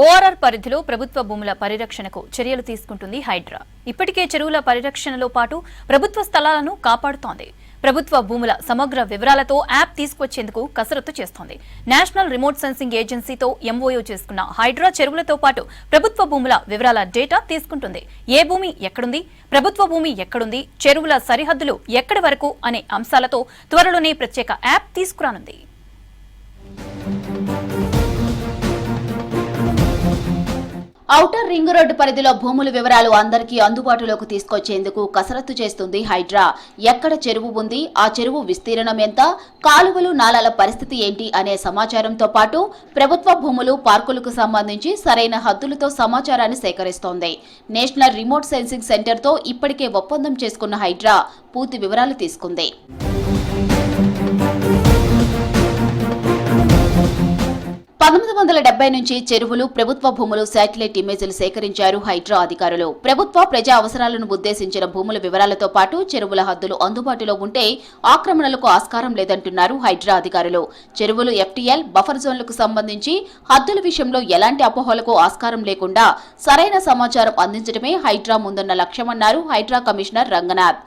ORR పరిధిలో ప్రభుత్వ భూముల పరిరక్షణకు చర్యలు తీసుకుంటుంది హైడ్రా. ఇప్పటికే చెరువుల పరిరక్షణలో పాటు ప్రభుత్వ స్థలాలను కాపాడుతోంది. ప్రభుత్వ భూముల సమగ్ర వివరాలతో యాప్ తీసుకొచ్చేందుకు కసరత్తు చేస్తోంది. నేషనల్ రిమోట్ సెన్సింగ్ ఏజెన్సీతో ఎంఓయూ చేసుకున్న హైడ్రా చెరువులతో పాటు ప్రభుత్వ భూముల వివరాల డేటా తీసుకుంటుంది. ఏ భూమి ఎక్కడుంది, ప్రభుత్వ భూమి ఎక్కడుంది, చెరువుల సరిహద్దులు ఎక్కడి వరకు అనే అంశాలతో త్వరలోనే ప్రత్యేక యాప్ తీసుకురానుంది. ఔటర్ రింగ్ రోడ్డు పరిధిలో భూముల వివరాలు అందరికీ అందుబాటులోకి తీసుకొచ్చేందుకు కసరత్తు చేస్తుంది హైడ్రా. ఎక్కడ చెరువు ఉంది, ఆ చెరువు విస్తీర్ణం ఎంత, కాలువలు నాలాల పరిస్థితి ఏంటి అనే సమాచారంతో పాటు ప్రభుత్వ భూములు, పార్కులకు సంబంధించి సరైన హద్దులతో సమాచారాన్ని సేకరిస్తోంది. నేషనల్ రిమోట్ సెన్సింగ్ సెంటర్తో ఇప్పటికే ఒప్పందం చేసుకున్న హైడ్రా పూర్తి వివరాలు తీసుకుంది. 1970 నుంచి చెరువులు, ప్రభుత్వ భూములు శాటిలైట్ ఇమేజ్లు సేకరించారు హైడ్రా అధికారులు. ప్రభుత్వ ప్రజా అవసరాలను ఉద్దేశించిన భూముల వివరాలతో పాటు చెరువుల హద్దులు అందుబాటులో ఉంటే ఆక్రమణలకు ఆస్కారం లేదంటున్నారు హైడ్రా అధికారులు. చెరువులు, ఎఫ్టీఎల్, బఫర్ జోన్లకు సంబంధించి హద్దుల విషయంలో ఎలాంటి అపోహలకు ఆస్కారం లేకుండా సరైన సమాచారం అందించడమే హైడ్రా ముందున్న లక్ష్యమన్నారు హైడ్రా కమిషనర్ రంగనాథ్.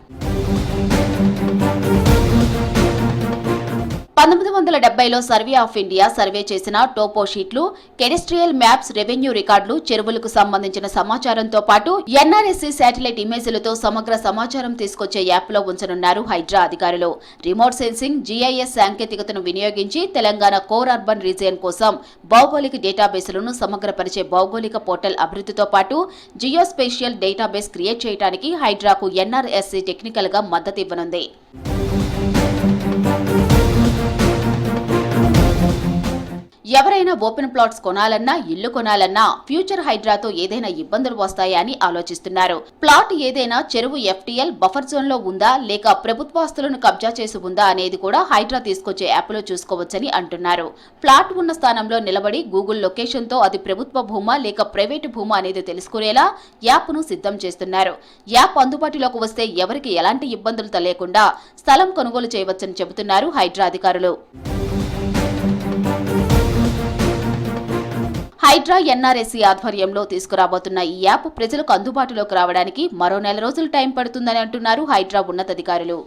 1970లో సర్వే ఆఫ్ ఇండియా సర్వే చేసిన టోపో షీట్లు, కెడస్ట్రియల్ మ్యాప్స్, రెవెన్యూ రికార్డులు, చెరువులకు సంబంధించిన సమాచారంతో పాటు ఎన్ఆర్ఎస్సీ శాటిలైట్ ఇమేజ్లతో సమగ్ర సమాచారం తీసుకొచ్చే యాప్లో ఉంచనున్నారు హైడ్రా అధికారులు. రిమోట్ సెన్సింగ్, జీఐఎస్ సాంకేతికతను వినియోగించి తెలంగాణ కోర్ అర్బన్ రీజియన్ కోసం భౌగోళిక డేటాబేస్లను సమగ్రపరిచే భౌగోళిక పోర్టల్ అభివృద్ధితో పాటు జియోస్పేషియల్ డేటాబేస్ క్రియేట్ చేయడానికి హైడ్రాకు ఎన్ఆర్ఎస్సీ టెక్నికల్ గా మద్దతు ఇవ్వనుంది. ఎవరైనా ఓపెన్ ప్లాట్స్ కొనాలన్నా, ఇల్లు కొనాలన్నా ఫ్యూచర్ హైడ్రాతో ఏదైనా ఇబ్బందులు వస్తాయా అని ఆలోచిస్తున్నారు. ప్లాట్ ఏదైనా చెరువు, ఎఫ్టీఎల్, బఫర్ జోన్ లో ఉందా లేక ప్రభుత్వాస్తులను కబ్జా చేసి ఉందా అనేది కూడా హైడ్రా తీసుకొచ్చే యాప్లో చూసుకోవచ్చని అంటున్నారు. ప్లాట్ ఉన్న స్థానంలో నిలబడి గూగుల్ లొకేషన్ తో అది ప్రభుత్వ భూమా లేక ప్రైవేటు భూమా అనేది తెలుసుకునేలా యాప్ను సిద్ధం చేస్తున్నారు. యాప్ అందుబాటులోకి వస్తే ఎవరికి ఎలాంటి ఇబ్బందులు తెలియకుండా స్థలం కొనుగోలు చేయవచ్చని చెబుతున్నారు హైడ్రా అధికారులు. హైడ్రా ఎన్ఆర్ఎస్సీ ఆధ్వర్యంలో తీసుకురాబోతున్న ఈ యాప్ ప్రజలకు అందుబాటులోకి రావడానికి మరో 4 రోజులు టైం పడుతుందని అంటున్నారు హైడ్రా ఉన్నతాధికారులు.